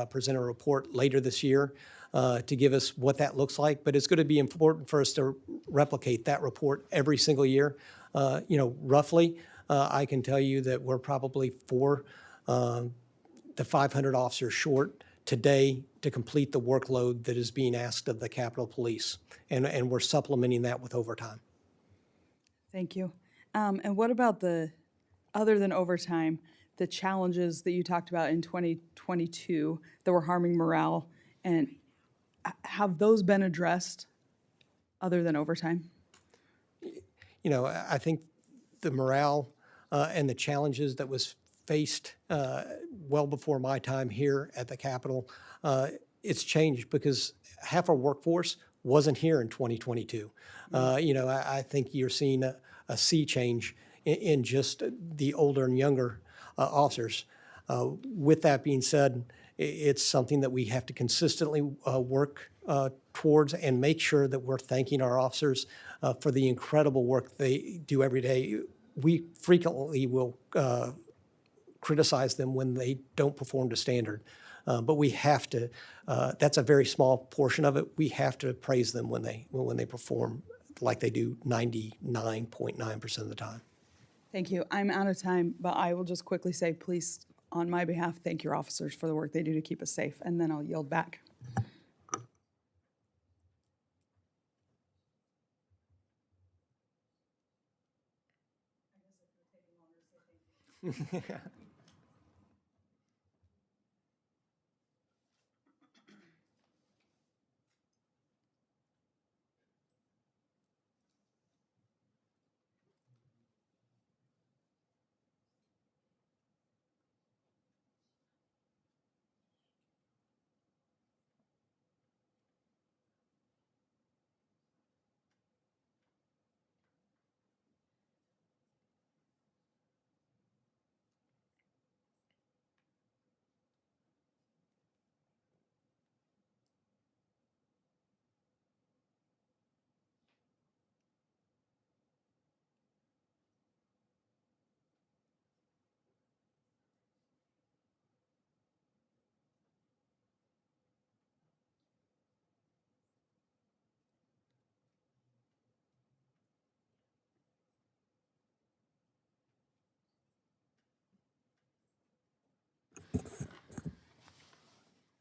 present a report later this year to give us what that looks like, but it's going to be important for us to replicate that report every single year. Roughly, I can tell you that we're probably 400 to 500 officers short today to complete the workload that is being asked of the Capitol Police, and we're supplementing that with overtime. Thank you. And what about other than overtime, the challenges that you talked about in 2022 that were harming morale, and have those been addressed other than overtime? I think the morale and the challenges that was faced well before my time here at the Capitol, it's changed because half our workforce wasn't here in 2022. I think you're seeing a sea change in just the older and younger officers. With that being said, it's something that we have to consistently work towards and make sure that we're thanking our officers for the incredible work they do every day. We frequently will criticize them when they don't perform to standard. But we have to, that's a very small portion of it. We have to praise them when they perform like they do 99.9% of the time. Thank you. I'm out of time, but I will just quickly say, please, on my behalf, thank your officers for the work they do to keep us safe, and then I'll yield back.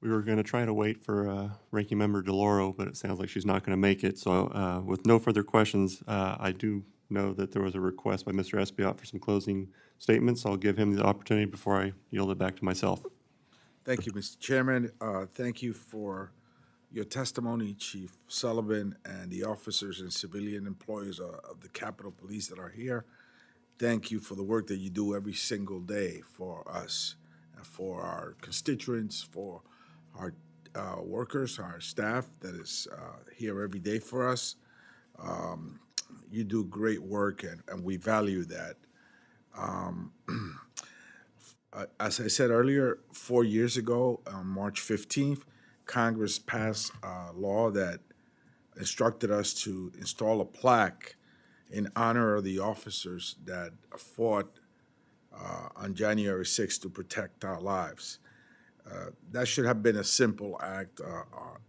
We were going to try to wait for Ranking Member DeLauro, but it sounds like she's not going to make it. So with no further questions, I do know that there was a request by Mr. Espiat for some closing statements. I'll give him the opportunity before I yield it back to myself. Thank you, Mr. Chairman. Thank you for your testimony, Chief Sullivan, and the officers and civilian employees of the Capitol Police that are here. Thank you for the work that you do every single day for us, for our constituents, for our workers, our staff that is here every day for us. You do great work, and we value that. As I said earlier, 4 years ago, on March 15th, Congress passed a law that instructed us to install a plaque in honor of the officers that fought on January 6th to protect our lives. That should have been a simple act.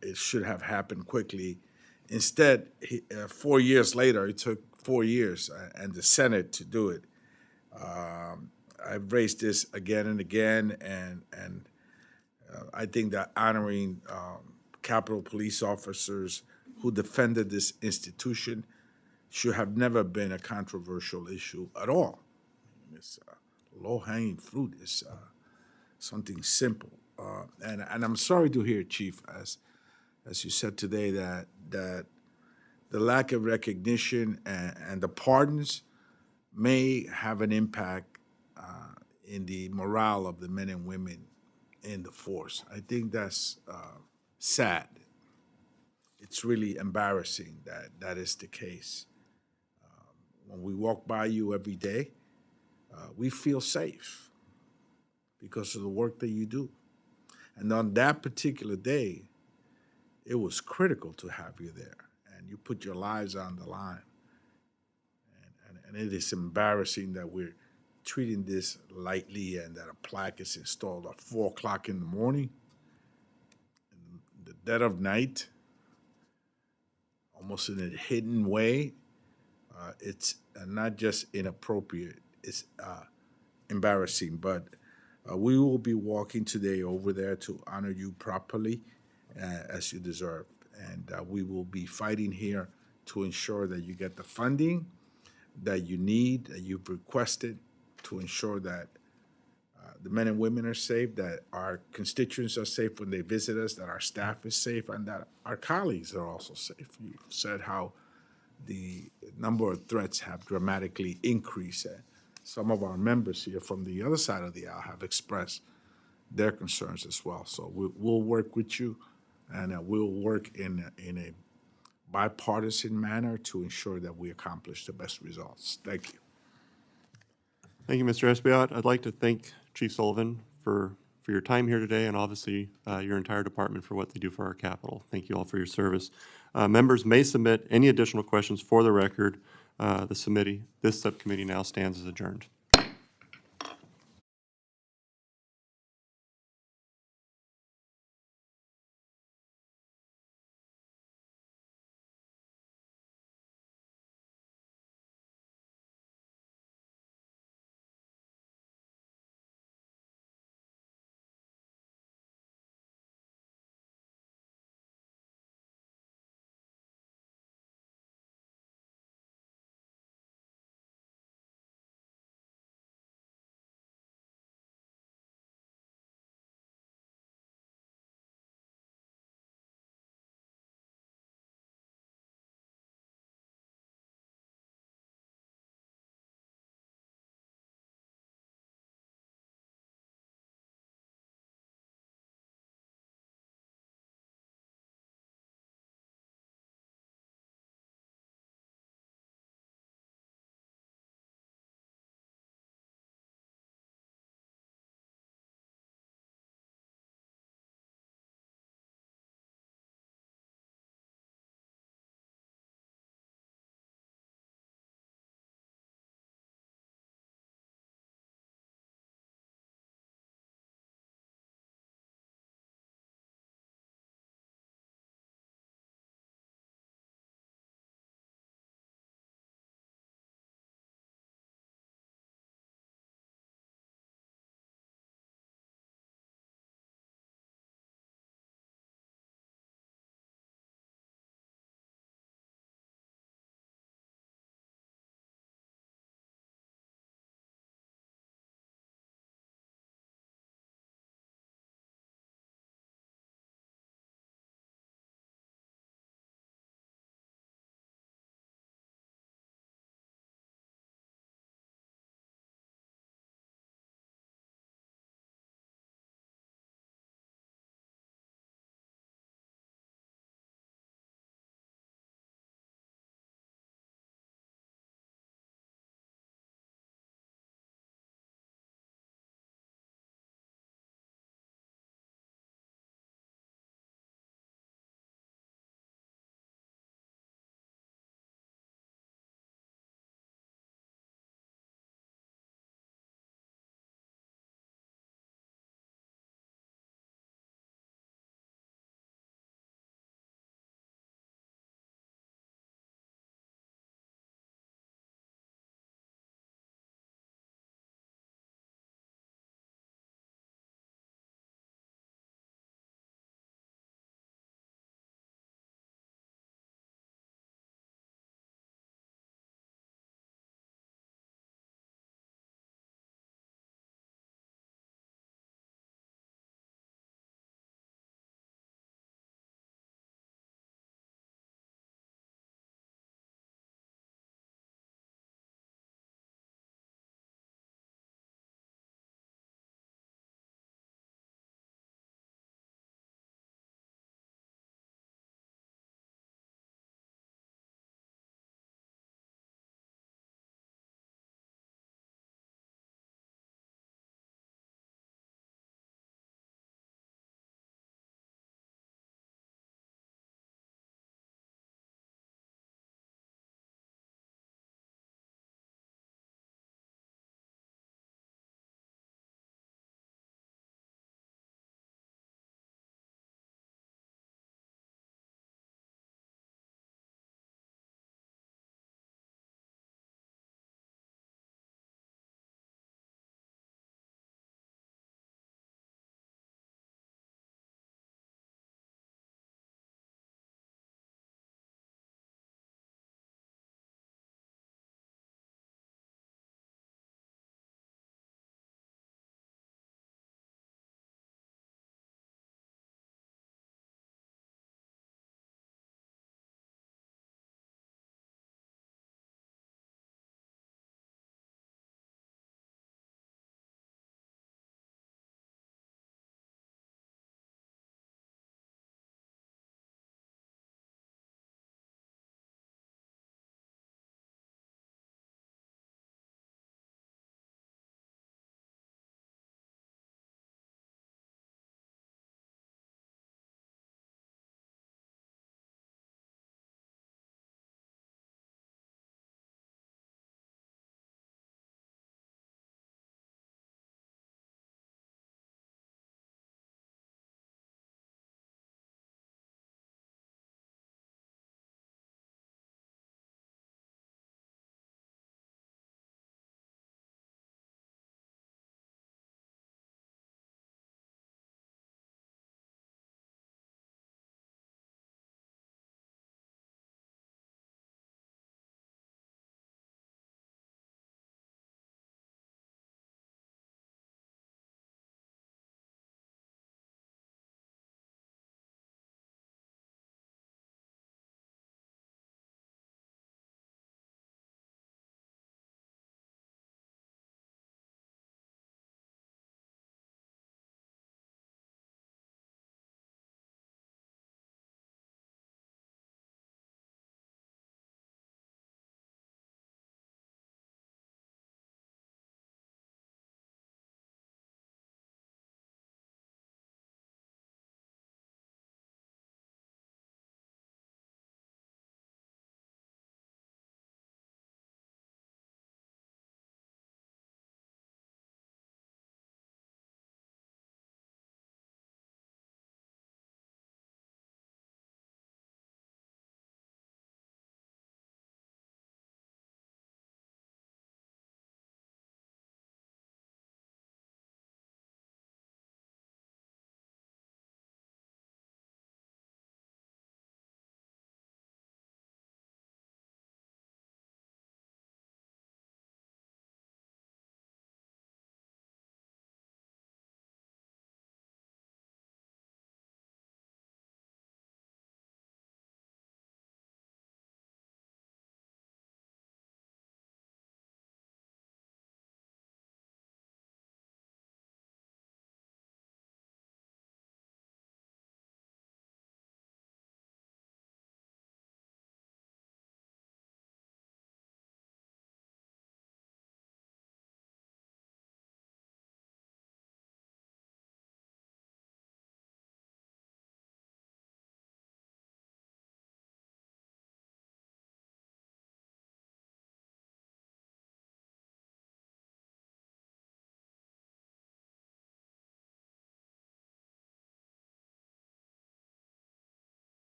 It should have happened quickly. Instead, 4 years later, it took 4 years and the Senate to do it. I've raised this again and again, and I think that honoring Capitol Police officers who defended this institution should have never been a controversial issue at all. It's low-hanging fruit. It's something simple. And I'm sorry to hear, Chief, as you said today, that the lack of recognition and the pardons may have an impact in the morale of the men and women in the force. I think that's sad. It's really embarrassing that that is the case. when we walk by you every day, we feel safe because of the work that you do. And on that particular day, it was critical to have you there, and you put your lives on the line. And it is embarrassing that we're treating this lightly and that a plaque is installed at 4 o'clock in the morning, in the dead of night, almost in a hidden way. It's not just inappropriate, it's embarrassing. But we will be walking today over there to honor you properly as you deserve. And we will be fighting here to ensure that you get the funding that you need, that you've requested, to ensure that the men and women are safe, that our constituents are safe when they visit us, that our staff is safe, and that our colleagues are also safe. You said how the number of threats have dramatically increased. Some of our members here from the other side of the aisle have expressed their concerns as well. So we'll work with you, and we'll work in a bipartisan manner to ensure that we accomplish the best results. Thank you. Thank you, Mr. Espaillat. I'd like to thank Chief Sullivan for your time here today, and obviously your entire department for what they do for our capital. Thank you all for your service. Members may submit any additional questions for the record. This subcommittee now stands as adjourned.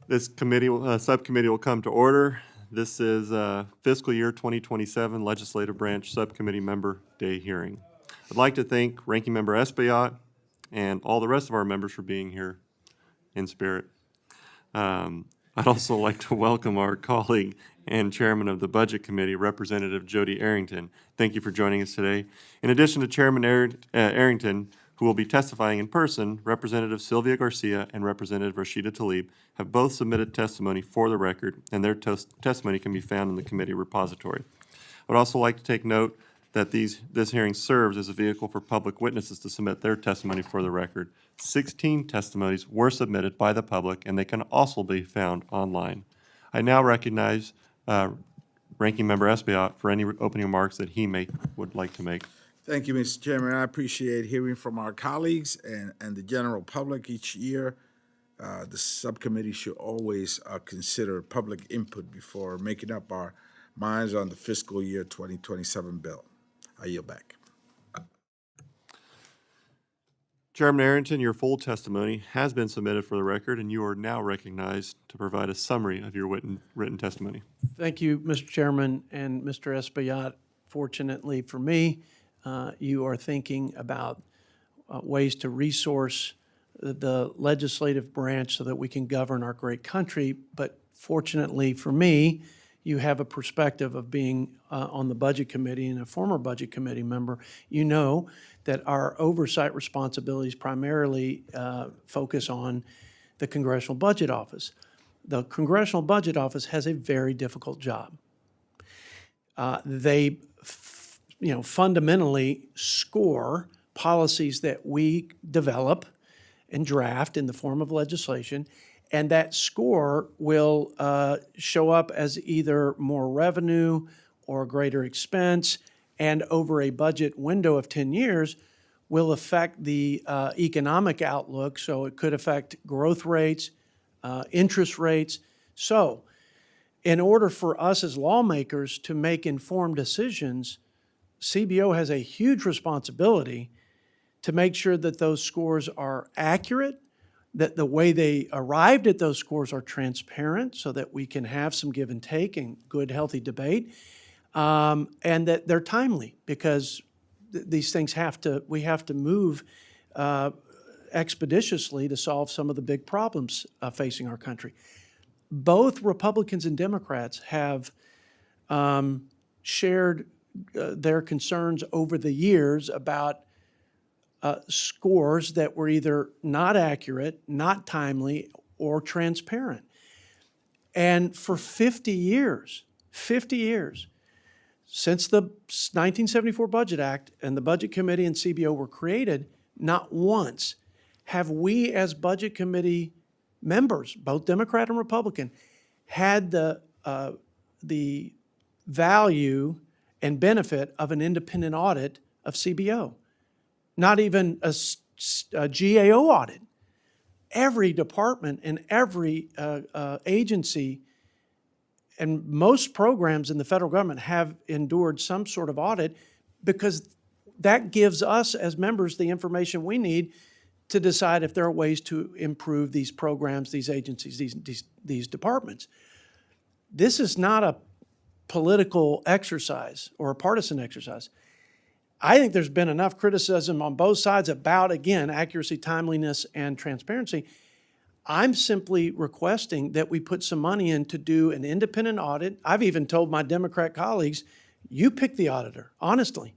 This subcommittee will come to order. This is fiscal year 2027 Legislative Branch Subcommittee Member Day hearing. I'd like to thank Ranking Member Espaillat and all the rest of our members for being here in spirit. I'd also like to welcome our colleague and Chairman of the Budget Committee, Representative Jody Arrington. Thank you for joining us today. In addition to Chairman Arrington, who will be testifying in person, Representative Sylvia Garcia and Representative Rashida Tlaib have both submitted testimony for the record, and their testimony can be found in the committee repository. I would also like to take note that this hearing serves as a vehicle for public witnesses to submit their testimony for the record. 16 testimonies were submitted by the public, and they can also be found online. I now recognize Ranking Member Espaillat for any opening remarks that he would like to make. Thank you, Mr. Chairman. I appreciate hearing from our colleagues and the general public each year. The subcommittee should always consider public input before making up our minds on the fiscal year 2027 bill. I yield back. Chairman Arrington, your full testimony has been submitted for the record, and you are now recognized to provide a summary of your written testimony. Thank you, Mr. Chairman and Mr. Espaillat. Fortunately for me, you are thinking about ways to resource the legislative branch so that we can govern our great country. But fortunately for me, you have a perspective of being on the Budget Committee and a former Budget Committee member. You know that our oversight responsibilities primarily focus on the Congressional Budget Office. The Congressional Budget Office has a very difficult job. They fundamentally score policies that we develop and draft in the form of legislation, and that score will show up as either more revenue or greater expense, and over a budget window of 10 years will affect the economic outlook, so it could affect growth rates, interest rates. So in order for us as lawmakers to make informed decisions, CBO has a huge responsibility to make sure that those scores are accurate, that the way they arrived at those scores are transparent so that we can have some give and take and good, healthy debate, and that they're timely, because these things we have to move expeditiously to solve some of the big problems facing our country. Both Republicans and Democrats have shared their concerns over the years about scores that were either not accurate, not timely, or transparent. And for 50 years, since the 1974 Budget Act and the Budget Committee and CBO were created, not once have we as Budget Committee members, both Democrat and Republican, had the value and benefit of an independent audit of CBO. Not even a GAO audit. Every department and every agency and most programs in the federal government have endured some sort of audit, because that gives us as members the information we need to decide if there are ways to improve these programs, these agencies, these departments. This is not a political exercise or a partisan exercise. I think there's been enough criticism on both sides about, again, accuracy, timeliness, and transparency. I'm simply requesting that we put some money in to do an independent audit. I've even told my Democrat colleagues, you pick the auditor, honestly.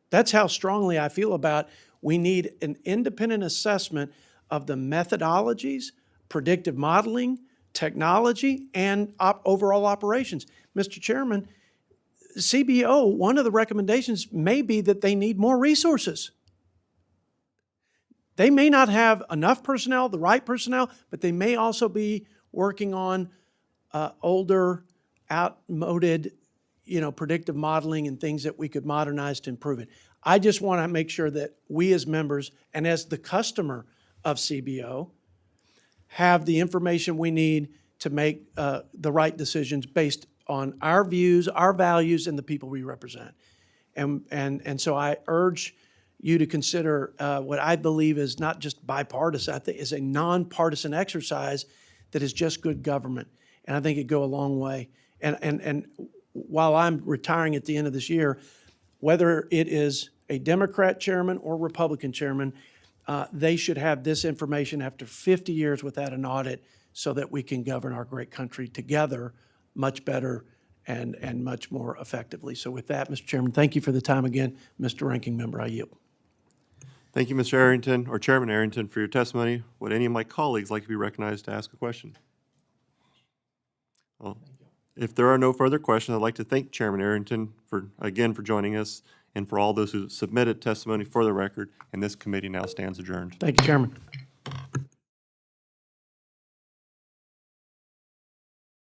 That's how strongly I feel about we need an independent assessment of the methodologies, predictive modeling, technology, and overall operations. Mr. Chairman, CBO, one of the recommendations may be that they need more resources. They may not have enough personnel, the right personnel, but they may also be working on older, outmoded, predictive modeling and things that we could modernize to improve it. I just want to make sure that we as members and as the customer of CBO have the information we need to make the right decisions based on our views, our values, and the people we represent. And so I urge you to consider what I believe is not just bipartisan, I think is a nonpartisan exercise that is just good government. And I think it'd go a long way. And while I'm retiring at the end of this year, whether it is a Democrat chairman or Republican chairman, they should have this information after 50 years without an audit so that we can govern our great country together much better and much more effectively. So with that, Mr. Chairman, thank you for the time again. Mr. Ranking Member, I yield. Thank you, Mr. Arrington, or Chairman Arrington, for your testimony. Would any of my colleagues like to be recognized to ask a question? Well, if there are no further questions, I'd like to thank Chairman Arrington again for joining us and for all those who submitted testimony for the record, and this committee now stands adjourned. Thank you, Chairman.